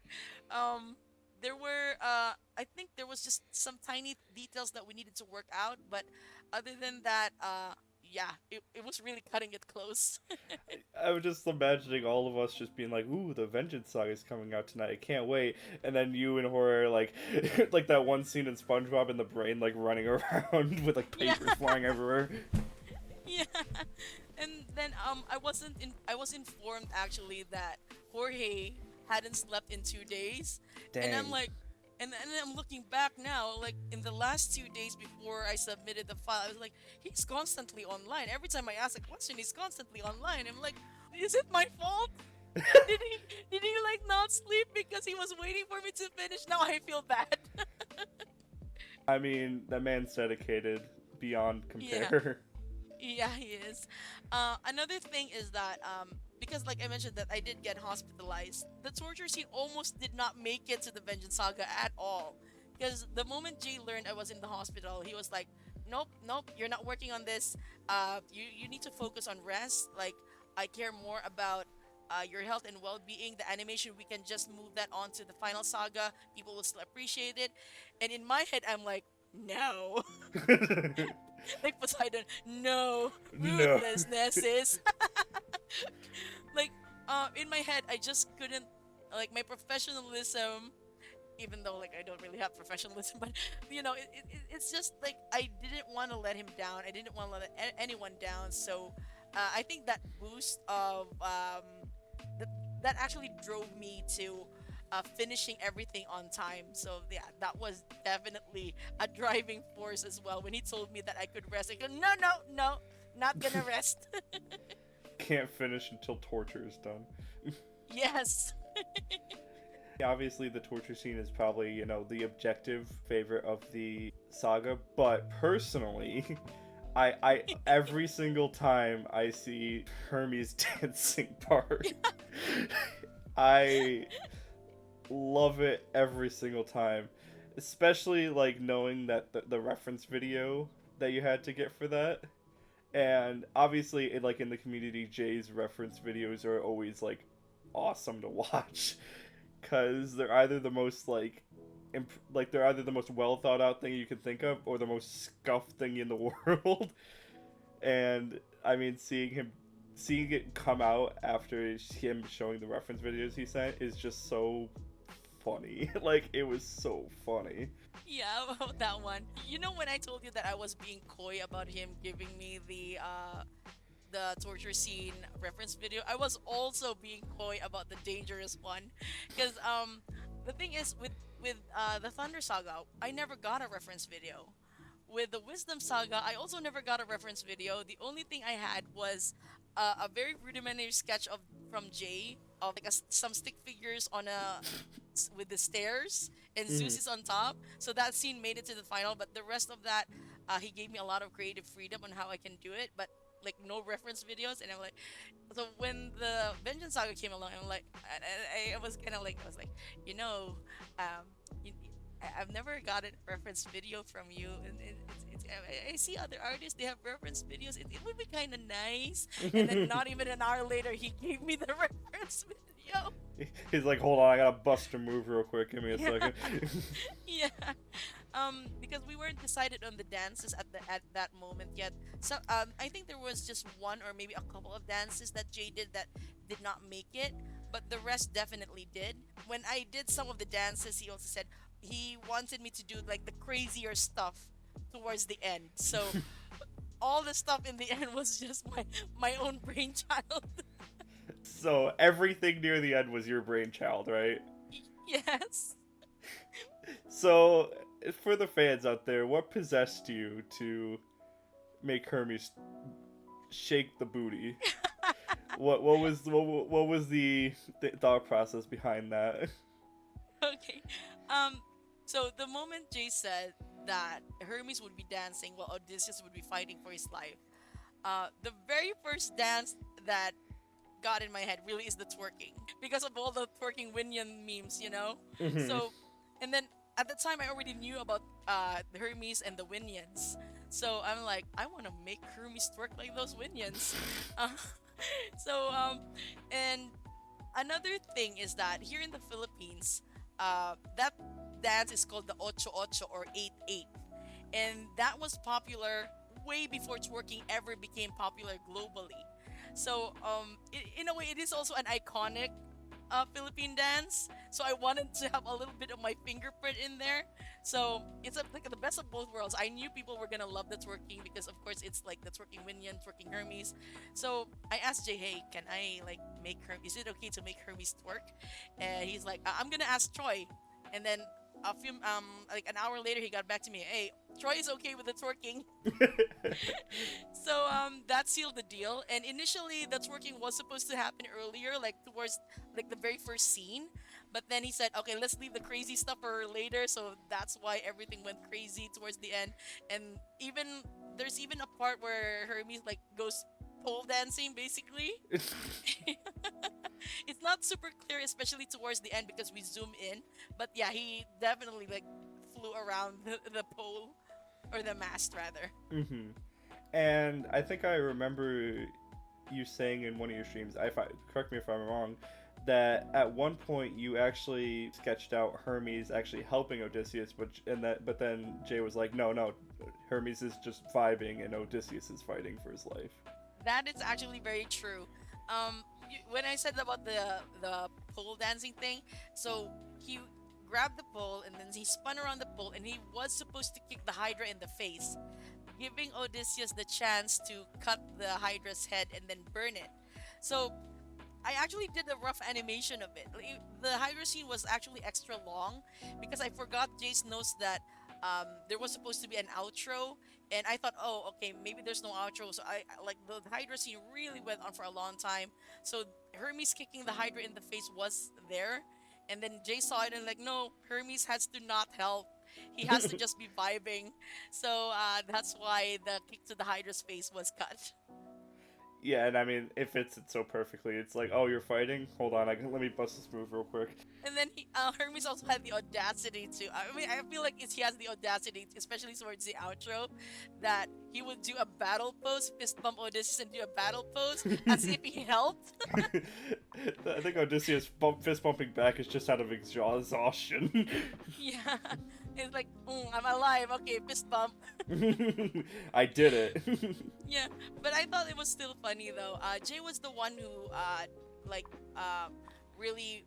There were I think there was just some tiny details that we needed to work out, but other than that, yeah, it was really cutting it close. I was just imagining all of us just being like, "Ooh, the Vengeance Saga is coming out tonight. I can't wait." And then you and Horror like, like that one scene in SpongeBob in the brain like running around with like Yeah. papers flying everywhere. Yeah. And then I was informed actually that Jorge hadn't slept in 2 days. And I'm Dang. like, and then I'm looking back now, like in the last 2 days before I submitted the file, I was like, he's constantly online. Every time I ask a question, he's constantly online. I'm like, is it my fault? Did he did he like not sleep because he was waiting for me to finish? Now I feel bad. I mean, that man's dedicated beyond Yeah. compare. Yeah, he is. Another thing is that because like I mentioned that I did get hospitalized, the torture scene almost did not make it to the Vengeance Saga at all. Because the moment Jay learned I was in the hospital, he was like, "Nope, nope, you're not working on this. You need to focus on rest. Like I care more about your health and well-being. The animation, we can just move that on to the final saga. People will still appreciate it." And in my head, I'm like, "No." Like Poseidon, no, No. ruthlessness is like in my head I just couldn't, like, my professionalism, even though like I don't really have professionalism, but it's just like I didn't want to let him down. I didn't want to let anyone down. So I think that boost of that that actually drove me to finishing everything on time. So yeah, that was definitely a driving force as well. When he told me that I could rest, I go, no, no, no, not gonna rest. Can't finish until torture is done. Yes. Obviously, the torture scene is probably, the objective favorite of the saga, but personally, I every single time I see Hermes dancing part, I love it every single time. Especially, like, knowing that the reference video that you had to get for that. And obviously, like, in the community, Jay's reference videos are always, like, awesome to watch. Because they're either the most, like, they're either the most well thought out thing you can think of, or the most scuffed thing in the world. And I mean, seeing it come out after him showing the reference videos he sent is just so funny. Like, it was so funny. Yeah, about that one. You know when I told you that I was being coy about him giving me the torture scene reference video, I was also being coy about the dangerous one, because the thing is with the Thunder Saga, I never got a reference video. With the Wisdom Saga, I also never got a reference video. The only thing I had was a very rudimentary sketch of from Jay of like some stick figures on with the stairs and Mhm. Zeus is on top. So that scene made it to the final, but the rest of that, he gave me a lot of creative freedom on how I can do it, but like no reference videos. And I'm like, so when the Vengeance Saga came along, I'm like, I was kind of like, I was like, you know, um, you, I've never gotten a reference video from you, and I see other artists they have reference videos. It would be kind of nice. And then not even an hour later, he gave me the reference video. He's like, hold on, I gotta bust a move real quick. Give me a Yeah, second. yeah. Because we weren't decided on the dances at that moment yet. So I think there was just one or maybe a couple of dances that Jay did that did not make it, but the rest definitely did. When I did some of the dances, he also said he wanted me to do like the crazier stuff towards the end. So all the stuff in the end was just my own brainchild. So everything near the end was your brainchild, right? Yes. So for the fans out there, what possessed you to make Hermes shake the booty? What was the thought process behind that? Okay. Um. So the moment Jay said that Hermes would be dancing while Odysseus would be fighting for his life, the very first dance that got in my head really is the twerking because of all the twerking Winion memes, you know. Hmm. So, and then at the time I already knew about the Hermes and the Winions. So I'm like, I want to make Hermes twerk like those Winions. Uh, so and another thing is that here in the Philippines, that dance is called the Ocho Ocho or 8-8, and that was popular way before twerking ever became popular globally. So, in a way, it is also an iconic Philippine dance. So I wanted to have a little bit of my fingerprint in there. So it's like the best of both worlds. I knew people were gonna love the twerking because, of course, it's like the twerking Minion, twerking Hermes. So I asked Jay, hey, can I like make Hermes? Is it okay to make Hermes twerk? And he's like, I'm gonna ask Troy. And then a few like an hour later, he got back to me. Hey, Troy is okay with the twerking. So that sealed the deal. And initially, the twerking was supposed to happen earlier, like towards like the very first scene. But then he said, "Okay, let's leave the crazy stuff for later." So that's why everything went crazy towards the end. And even there's even a part where Hermes like goes pole dancing, basically. It's not super clear, especially towards the end because we zoom in. But yeah, he definitely like flew around the pole or the mast rather. Hmm. And I think I remember you saying in one of your streams, correct me if I'm wrong, that at one point you actually sketched out Hermes actually helping Odysseus, but then Jay was like, no, Hermes is just vibing and Odysseus is fighting for his life. That is actually very true. When I said about the pole dancing thing, so he grabbed the pole and then he spun around the pole and he was supposed to kick the Hydra in the face, giving Odysseus the chance to cut the Hydra's head and then burn it. So I actually did a rough animation of it. Like, the Hydra scene was actually extra long because I forgot Jace knows that there was supposed to be an outro, and I thought, oh, okay, maybe there's no outro. So I like the Hydra scene really went on for a long time. So Hermes kicking the Hydra in the face was there, and then Jay saw it and like, no, Hermes has to not help. He has to just be vibing. So that's why the kick to the Hydra's face was cut. Yeah, and I mean, it fits it so perfectly. It's like, oh, you're fighting? Hold on, let me bust this move real quick. And then Hermes also had the audacity to. I mean, I feel like he has the audacity, especially towards the outro, that he would do a battle pose, fist bump Odysseus, and do a battle pose as if he helped. I think Odysseus fist bumping back is just out of exhaustion. Yeah. It's like, I'm alive. Okay, fist bump. I did it. Yeah, but I thought it was still funny though. Jay was the one who like uh really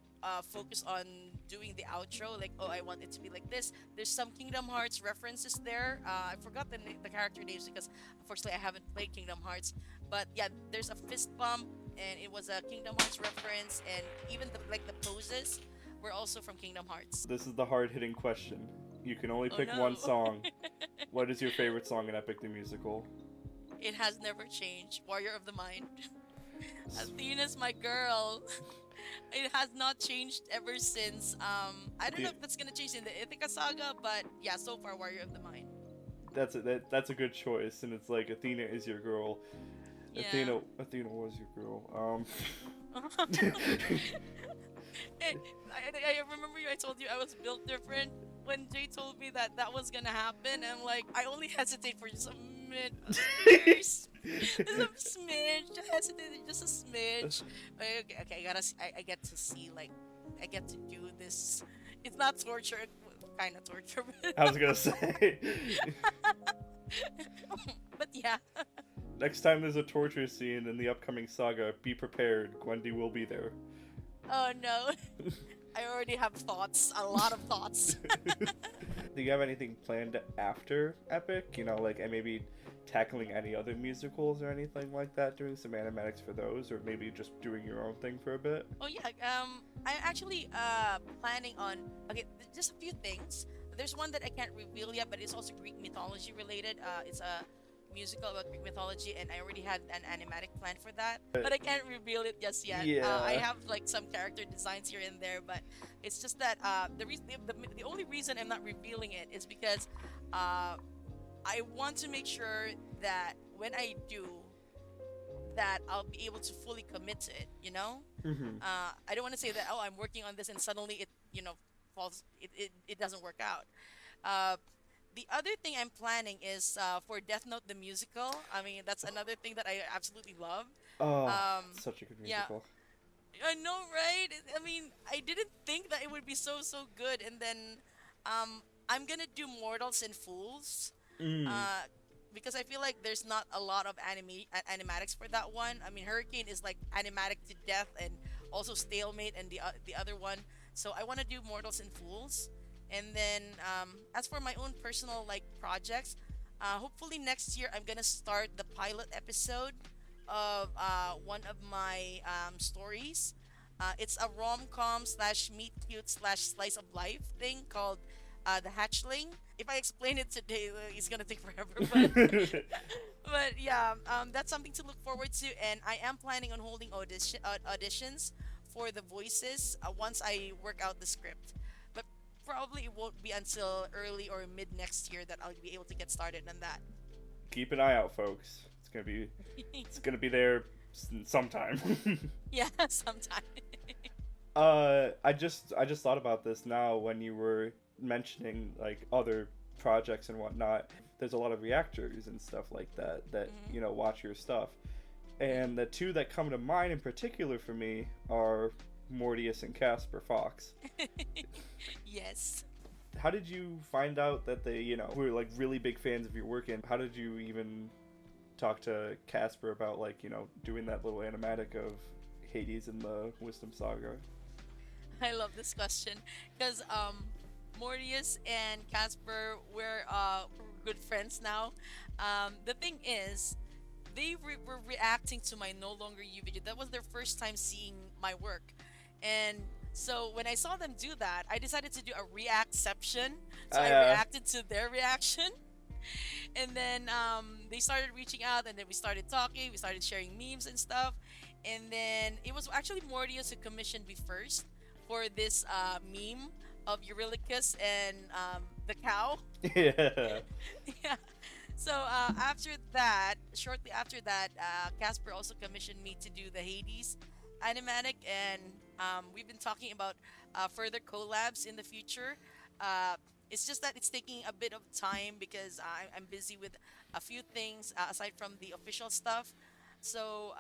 focused on doing the outro. Like, oh, I want it to be like this. There's some Kingdom Hearts references there. I forgot the character names because unfortunately I haven't played Kingdom Hearts. But yeah, there's a fist bump, and it was a Kingdom Hearts reference, and even the poses were also from Kingdom Hearts. This is the hard hitting question. You can only Oh pick one no. song. What is your favorite song in Epic the Musical? It has never changed. Warrior of the Mind. S- Athena's my girl. It has not changed ever since. I don't know The, if that's gonna change in the Ithaca saga, but yeah, so far Warrior of the Mind. that's a good choice, and it's like Athena is your girl. Yeah. Athena was your girl. I remember I told you I was built different when Jay told me that that was gonna happen. I'm like, I only hesitate for just a smidge, just hesitated just a smidge. Okay, okay, I get to see like, I get to do this. It's not torture, kind of torture, I was gonna say. but yeah. Next time there's a torture scene in the upcoming saga, be prepared. Gwendy will be there. Oh no, I already have thoughts, a lot of thoughts. Do you have anything planned after Epic? You know, like and maybe tackling any other musicals or anything like that, doing some animatics for those, or maybe just doing your own thing for a bit? Oh yeah, I'm actually planning on, okay, just a few things. There's one that I can't reveal yet, but it's also Greek mythology related. It's a musical about Greek mythology, and I already had an animatic plan for that, but I can't reveal it just yet. I Yeah. have like some character designs here and there, but it's just that the only reason I'm not revealing it is because uh, I want to make sure that when I do that, I'll be able to fully commit to it. You know, Hmm. I don't want to say that, oh, I'm working on this and suddenly it, falls, it doesn't work out. Uh, the other thing I'm planning is for Death Note the musical. I mean, that's another thing that I absolutely love. Oh, Um, such a good yeah, musical. I know, right? I mean, I didn't think that it would be so good, and then I'm gonna do Mortals and Fools. Mm. Uh, because I feel like there's not a lot of animatics for that one. I mean, Hurricane is like animatic to death, and also Stalemate, and the other one. So I want to do Mortals and Fools, and then as for my own personal like projects, hopefully next year I'm gonna start the pilot episode of one of my stories. It's a rom-com slash meet cute slash slice of life thing called the Hatchling. If I explain it today, it's gonna take forever. But yeah, that's something to look forward to, and I am planning on holding auditions for the voices once I work out the script. But probably it won't be until early or mid next year that I'll be able to get started on that. Keep an eye out, folks. It's gonna be there sometime. Yeah, sometime. I just thought about this now when you were mentioning like other projects and whatnot. There's a lot of reactors and stuff like that Hmm. watch your stuff, and the two that come to mind in particular for me are Mortius and Casper Fox. Yes. How did you find out that they were like really big fans of your work, and how did you even talk to Casper about like doing that little animatic of Hades in the Wisdom Saga? I love this question because Mortius and Casper, we're good friends now. The thing is, were reacting to my No Longer You video. That was their first time seeing my work, and so when I saw them do that, I decided to do a reactception. So I Uh, reacted to their reaction, and then they started reaching out, and then we started talking. We started sharing memes and stuff, and then it was actually Mortius who commissioned me first for this meme of Eurylochus and the cow. yeah. Yeah. So after that, shortly after that, Casper also commissioned me to do the Hades animatic, and we've been talking about further collabs in the future. Uh, it's just that it's taking a bit of time because I'm busy with a few things aside from the official stuff. So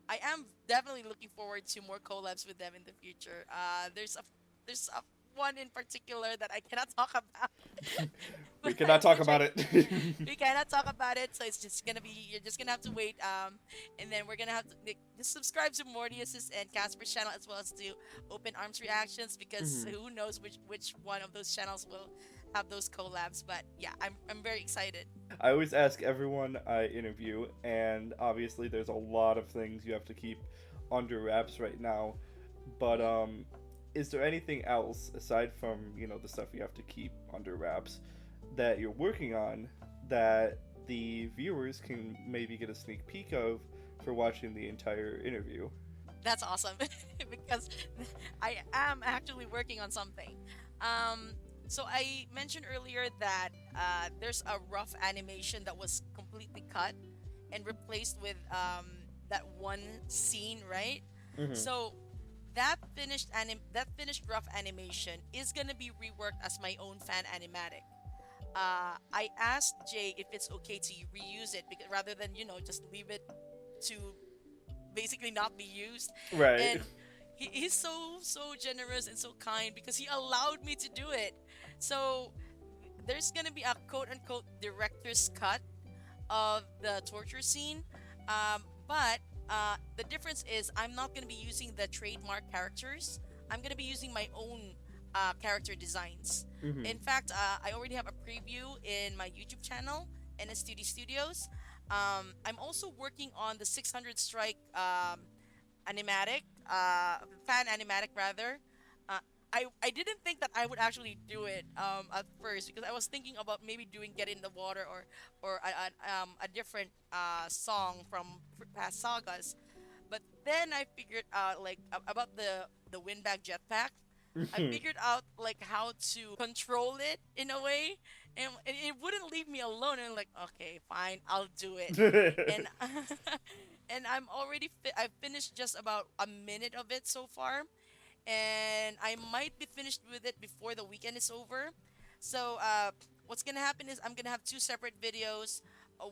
I am definitely looking forward to more collabs with them in the future. There's a one in particular that I cannot talk about. We But cannot I'm talk gonna about try. it. We cannot talk about it, so it's just gonna be you're just gonna have to wait. And then we're gonna have to just subscribe to Mortius's and Casper's channel as well as to Open Arms Reactions because Mhm. who knows which one of those channels will have those collabs. But yeah, I'm very excited. I always ask everyone I interview, and obviously there's a lot of things you have to keep under wraps right now. But Mhm. is there anything else aside from the stuff you have to keep under wraps that you're working on that the viewers can maybe get a sneak peek of for watching the entire interview? That's awesome because I am actually working on something. Um, so I mentioned earlier that there's a rough animation that was completely cut and replaced with that one scene, right? Mm-hmm. So that finished rough animation is gonna be reworked as my own fan animatic. I asked Jay if it's okay to reuse it because rather than just leave it to basically not be used, Right. and he's so generous and so kind because he allowed me to do it. So there's gonna be a quote unquote director's cut of the torture scene. But the difference is I'm not going to be using the trademark characters. I'm going to be using my own character designs. Mm-hmm. In fact, I already have a preview in my YouTube channel, NS2D Studios. I'm also working on the 600 Strike animatic, fan animatic rather. Uh, I didn't think that I would actually do it at first because I was thinking about maybe doing Get in the Water or a different song from past sagas. But then I figured out like about the windbag jetpack. I figured out like how to control it in a way, and it wouldn't leave me alone. And like, okay, fine, I'll do it. And and I've finished just about a minute of it so far, and I might be finished with it before the weekend is over. So what's gonna happen is I'm gonna have two separate videos,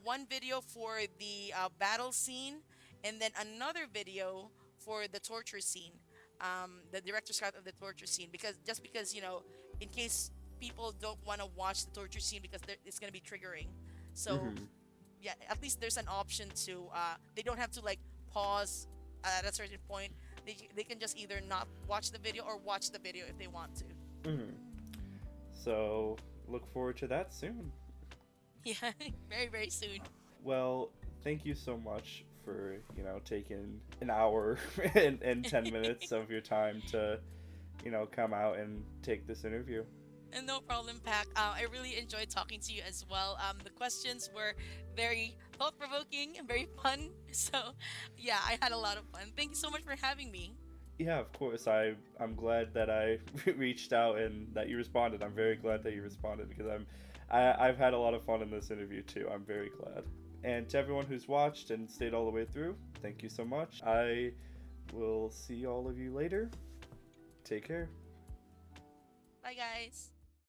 one video for the battle scene, and then another video for the torture scene, the director's cut of the torture scene. Because in case people don't want to watch the torture scene because it's gonna be triggering. So Mm-hmm. yeah, at least there's an option to they don't have to like pause at a certain point. They can just either not watch the video or watch the video if they want to. Mm-hmm. So look forward to that soon. Yeah, very very soon. Well, thank you so much for, taking an hour and 10 minutes of your time to, come out and take this interview. And no problem, Pac. I really enjoyed talking to you as well. The questions were very thought provoking and very fun. So, yeah, I had a lot of fun. Thank you so much for having me. Yeah, of course. I'm glad that I reached out and that you responded. I'm very glad that you responded because I've had a lot of fun in this interview too. I'm very glad. And to everyone who's watched and stayed all the way through, thank you so much. I will see all of you later. Take care. Bye, guys.